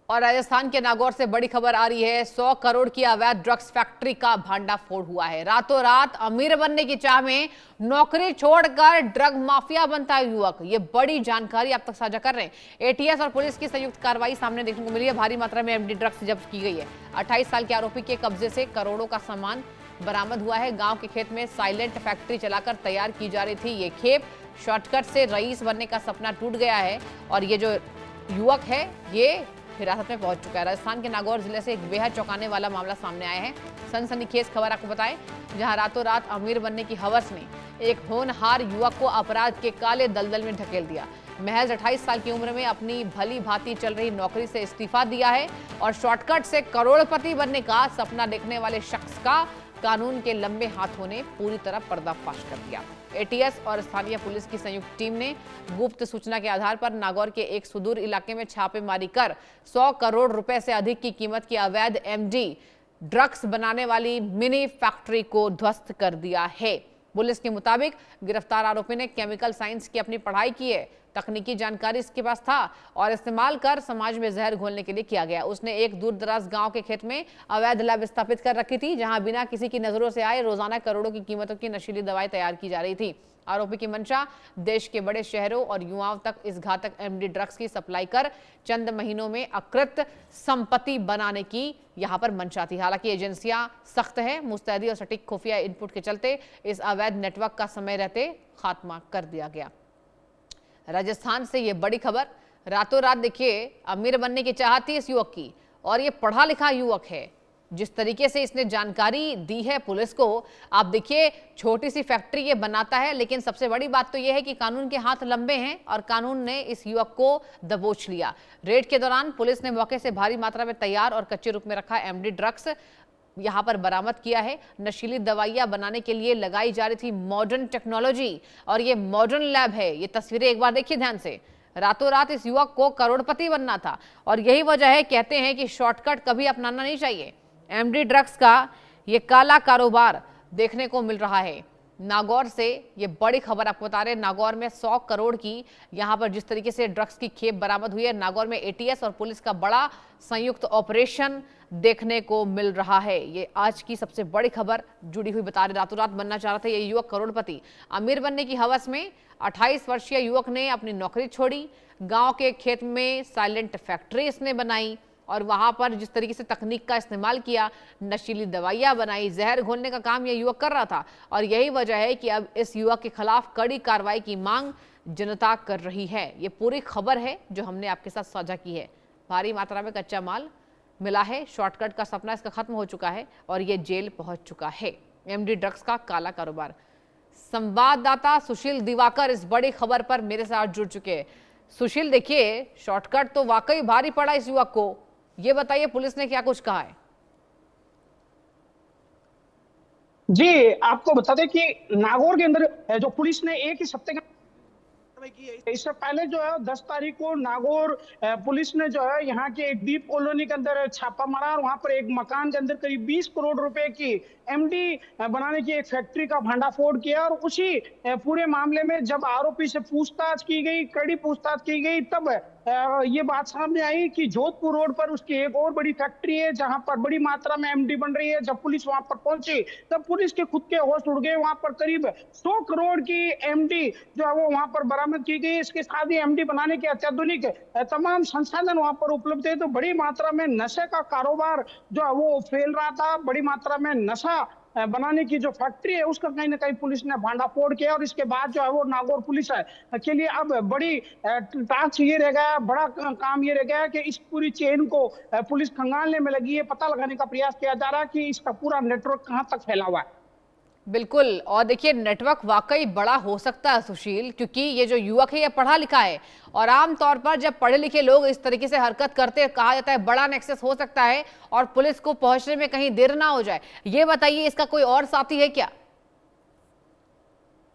और राजस्थान के नागौर से बड़ी खबर आ रही है। 100 करोड़ की अवैध ड्रग्स फैक्ट्री का भांडाफोड़ हुआ है। रातों रात अमीर बनने की चाह में नौकरी छोड़कर ड्रग माफिया बनता है युवक। ये बड़ी जानकारी आप तक साझा कर रहे हैं। एटीएस और पुलिस की संयुक्त कार्रवाई सामने देखने को मिली है। भारी मात्रा में एमडी ड्रग्स जब्त की गई है। 28 साल के आरोपी के कब्जे से करोड़ों का सामान बरामद हुआ है। गांव के खेत में साइलेंट फैक्ट्री चलाकर तैयार की जा रही थी ये खेप। शॉर्टकट से रईस बनने का सपना टूट गया है और ये जो युवक है ये हिरासत में पहुंच चुका है। राजस्थान के नागौर जिले से एक बेहद चौंकाने वाला मामला सामने आया है। सनसनीखेज खबर आपको बताएं, जहां रातों रात अमीर बनने की हवस में एक होनहार युवक को अपराध के काले दलदल में ढकेल दिया। महज 28 साल की उम्र में अपनी भली भांति चल रही नौकरी से इस्तीफा दिया है और शॉर्टकट से करोड़पति बनने का सपना देखने वाले शख्स का कानून के लंबे हाथों ने पूरी तरह पर्दाफाश कर दिया। एटीएस और स्थानीय पुलिस की संयुक्त टीम ने गुप्त सूचना के आधार पर नागौर के एक सुदूर इलाके में छापेमारी कर 100 करोड़ रुपए से अधिक की कीमत की अवैध एमडी ड्रग्स बनाने वाली मिनी फैक्ट्री को ध्वस्त कर दिया है। पुलिस के मुताबिक गिरफ्तार आरोपी ने केमिकल साइंस की अपनी पढ़ाई की है। तकनीकी जानकारी इसके पास था और इस्तेमाल कर समाज में जहर घोलने के लिए किया गया। उसने एक दूर दराज गांव के खेत में अवैध लैब स्थापित कर रखी थी, जहां बिना किसी की नजरों से आए रोजाना करोड़ों की कीमतों की नशीली दवाएं तैयार की जा रही थी। आरोपी की मंशा देश के बड़े शहरों और युवाओं तक इस घातक एमडी ड्रग्स की सप्लाई कर चंद महीनों में अकृत संपत्ति बनाने की यहां पर मंशा थी। हालांकि एजेंसियां सख्त है। मुस्तैदी और सटीक खुफिया इनपुट के चलते इस अवैध नेटवर्क का समय रहते खात्मा कर दिया गया। राजस्थान से ये बड़ी खबर। रातों रात देखिए अमीर बनने की चाहत थी इस युवक की और ये पढ़ा लिखा युवक है। जिस तरीके से इसने जानकारी दी है पुलिस को, आप देखिए छोटी सी फैक्ट्री ये बनाता है, लेकिन सबसे बड़ी बात तो ये है कि कानून के हाथ लंबे हैं और कानून ने इस युवक को दबोच लिया। रेड के दौरान पुलिस ने मौके से भारी मात्रा में तैयार और कच्चे रूप में रखा एमडी ड्रग्स यहां पर बरामद किया है। नशीली दवाइयां बनाने के लिए लगाई जा रही थी मॉडर्न टेक्नोलॉजी और ये मॉडर्न लैब है। ये तस्वीरें एक बार देखिए ध्यान से। रातों रात इस युवक को करोड़पति बनना था और यही वजह है, कहते हैं कि शॉर्टकट कभी अपनाना नहीं चाहिए। एमडी ड्रग्स का ये काला कारोबार देखने को मिल रहा है। नागौर से ये बड़ी खबर आपको बता रहे हैं। नागौर में 100 करोड़ की यहां पर जिस तरीके से ड्रग्स की खेप बरामद हुई है, नागौर में एटीएस और पुलिस का बड़ा संयुक्त ऑपरेशन देखने को मिल रहा है। ये आज की सबसे बड़ी खबर जुड़ी हुई बता रहे। रातों रात बनना चाह रहा था ये युवक करोड़पति। अमीर बनने की हवस में 28 वर्षीय युवक ने अपनी नौकरी छोड़ी। गांव के खेत में साइलेंट फैक्ट्री इसने बनाई और वहां पर जिस तरीके से तकनीक का इस्तेमाल किया, नशीली दवाइयां बनाई, जहर घोलने का काम यह युवक कर रहा था और यही वजह है कि अब इस युवक के खिलाफ कड़ी कार्रवाई की मांग जनता कर रही है। ये पूरी खबर है जो हमने आपके साथ साझा की है। भारी मात्रा में कच्चा माल मिला है। शॉर्टकट का सपना इसका खत्म हो चुका है और ये जेल पहुंच चुका है। एमडी ड्रग्स का काला कारोबार। संवाददाता सुशील दिवाकर इस बड़ी खबर पर मेरे साथ जुड़ चुके हैं। सुशील, देखिए शॉर्टकट तो वाकई भारी पड़ा इस युवक को। ये बताइए पुलिस ने क्या कुछ कहा है? जी, आपको बता दें कि नागौर के अंदर जो पुलिस ने एक ही हफ्ते का की है। इससे पहले जो है 10 तारीख को नागौर पुलिस ने जो है यहाँ के एक दीप कॉलोनी के अंदर छापा मारा और वहां पर एक मकान के अंदर करीब 20 करोड़ रुपए की एमडी बनाने की एक फैक्ट्री का भांडाफोड़ किया। और उसी पूरे मामले में जब आरोपी से पूछताछ की गई, कड़ी पूछताछ की गई, तब ये बात सामने आई कि जोधपुर रोड पर उसकी एक और बड़ी फैक्ट्री है जहां पर बड़ी मात्रा में एमडी बन रही है। जब पुलिस वहां पर पहुंची तब पुलिस के खुद के होश उड़ गए। वहां पर करीब 100 करोड़ की एमडी जो है वो वहां पर बरामद की गई। इसके साथ ही एमडी बनाने के अत्याधुनिक तमाम संसाधन वहां पर उपलब्ध है। तो बड़ी मात्रा में नशे का कारोबार जो है वो फैल रहा था। बड़ी मात्रा में नशा बनाने की जो फैक्ट्री है उसका कहीं ना कहीं पुलिस ने भांडाफोड़ किया। और इसके बाद जो है वो नागौर पुलिस है के लिए अब बड़ी टास्क ये रह गया, बड़ा काम ये रह गया कि इस पूरी चेन को पुलिस खंगालने में लगी है। पता लगाने का प्रयास किया जा रहा है कि इसका पूरा नेटवर्क कहां तक फैला हुआ है। बिल्कुल, और देखिए नेटवर्क वाकई बड़ा हो सकता है सुशील, क्योंकि ये जो युवक है ये पढ़ा लिखा है और आमतौर पर जब पढ़े लिखे लोग इस तरीके से हरकत करते हैं, कहा जाता है बड़ा नेक्सस हो सकता है और पुलिस को पहुंचने में कहीं देर ना हो जाए। ये बताइए इसका कोई और साथी है क्या?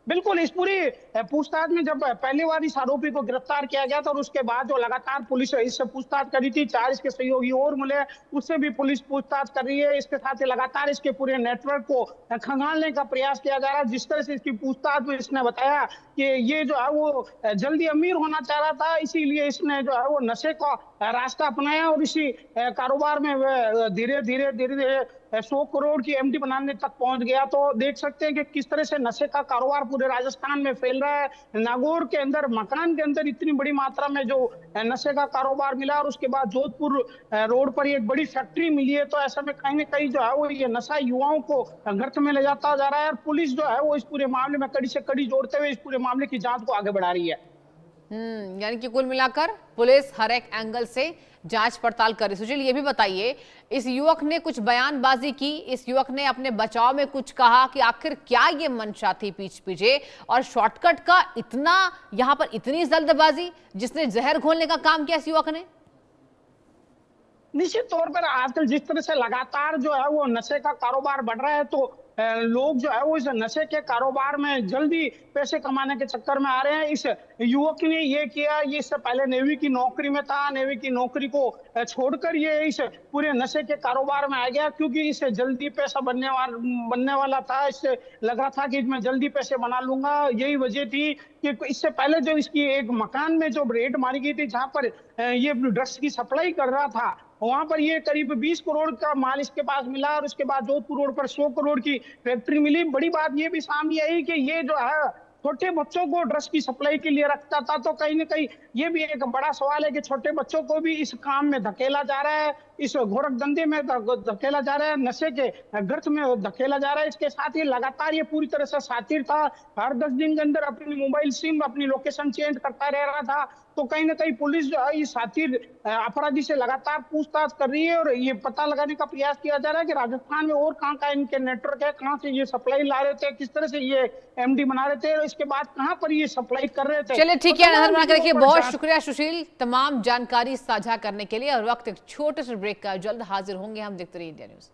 बिल्कुल, इस पूरी पूछताछ में जब पहली बार इस आरोपी को गिरफ्तार किया गया था और उसके बाद जो लगातार पुलिस इससे पूछताछ करी थी, 4 इसके सहयोगी और मिले, उससे भी पुलिस पूछताछ कर रही है। इसके साथ ही लगातार इसके पूरे नेटवर्क को खंगालने का प्रयास किया जा रहा है। जिस तरह से इसकी पूछताछ में इसने बताया कि ये जो है वो जल्दी अमीर होना चाह रहा था, इसीलिए इसने जो है वो नशे का रास्ता अपनाया और इसी कारोबार में धीरे धीरे 100 करोड़ की एमडी बनाने तक पहुंच गया। तो देख सकते हैं कि किस तरह से नशे का कारोबार पूरे राजस्थान में फैल रहा है। नागौर के अंदर मकान के अंदर इतनी बड़ी मात्रा में जो नशे का कारोबार मिला और उसके बाद जोधपुर रोड पर एक बड़ी फैक्ट्री मिली है। तो ऐसा में कहीं ना कहीं जो है वो ये नशा युवाओं को गर्त में ले जाता जा रहा है और पुलिस जो है वो इस पूरे मामले में कड़ी से कड़ी जोड़ते हुए इस पूरे मामले की जांच को आगे बढ़ा रही है। यानी कि कुल मिलाकर पुलिस हर एक एंगल से जांच पड़ताल कर रही। सुशील, ये भी बताइए, इस युवक ने कुछ बयानबाजी की, इस युवक ने अपने बचाव में कुछ कहा कि आखिर क्या ये मंशा थी पीछे और शॉर्टकट का इतना यहां पर इतनी जल्दबाजी जिसने जहर घोलने का काम किया इस युवक ने? निश्चित तौर पर आजकल जिस तरह से लगातार जो है वो नशे का कारोबार बढ़ रहा है, तो लोग जो है वो इस नशे के कारोबार में जल्दी पैसे कमाने के चक्कर में आ रहे हैं। इस युवक ने ये किया, ये इससे पहले नेवी की नौकरी में था, नेवी की नौकरी को छोड़कर ये इस पूरे नशे के कारोबार में आ गया क्योंकि इससे जल्दी पैसा बनने वाला था। इससे लग रहा था कि मैं जल्दी पैसे बना लूंगा। यही वजह थी कि इससे पहले जो इसकी एक मकान में जो रेड मारी गई थी जहां पर ये ड्रग्स की सप्लाई कर रहा था, वहां पर ये करीब 20 करोड़ का माल इसके पास मिला और उसके बाद जोधपुर रोड पर 100 करोड़ की फैक्ट्री मिली। बड़ी बात ये भी सामने आई कि ये जो है छोटे बच्चों को ड्रग्स की सप्लाई के लिए रखता था। तो कहीं ना कहीं ये भी एक बड़ा सवाल है कि छोटे बच्चों को भी इस काम में धकेला जा रहा है, इस गोरख धंधे में धकेला जा रहा है, नशे के गर्त में धकेला जा रहा है। इसके साथ ही लगातार ये पूरी तरह से शातिर था, हर 10 दिन के अंदर अपनी मोबाइल सिम, अपनी लोकेशन चेंज करता रह रहा था। तो कहीं ना कहीं पुलिस जो है ये शातिर अपराधी से लगातार पूछताछ कर रही है और ये पता लगाने का प्रयास किया जा रहा है कि राजस्थान में और कहाँ कहाँ इनके नेटवर्क है, कहाँ से ये सप्लाई ला रहे थे, किस तरह से ये एमडी बना रहे थे और इसके बाद कहाँ पर ये सप्लाई कर रहे थे। चलिए ठीक है, नजर बना के रखिए। बहुत शुक्रिया सुशील तमाम जानकारी साझा करने के लिए। और वक्त एक छोटे से ब्रेक का, जल्द हाजिर होंगे हम। देखते रहिए इंडिया न्यूज।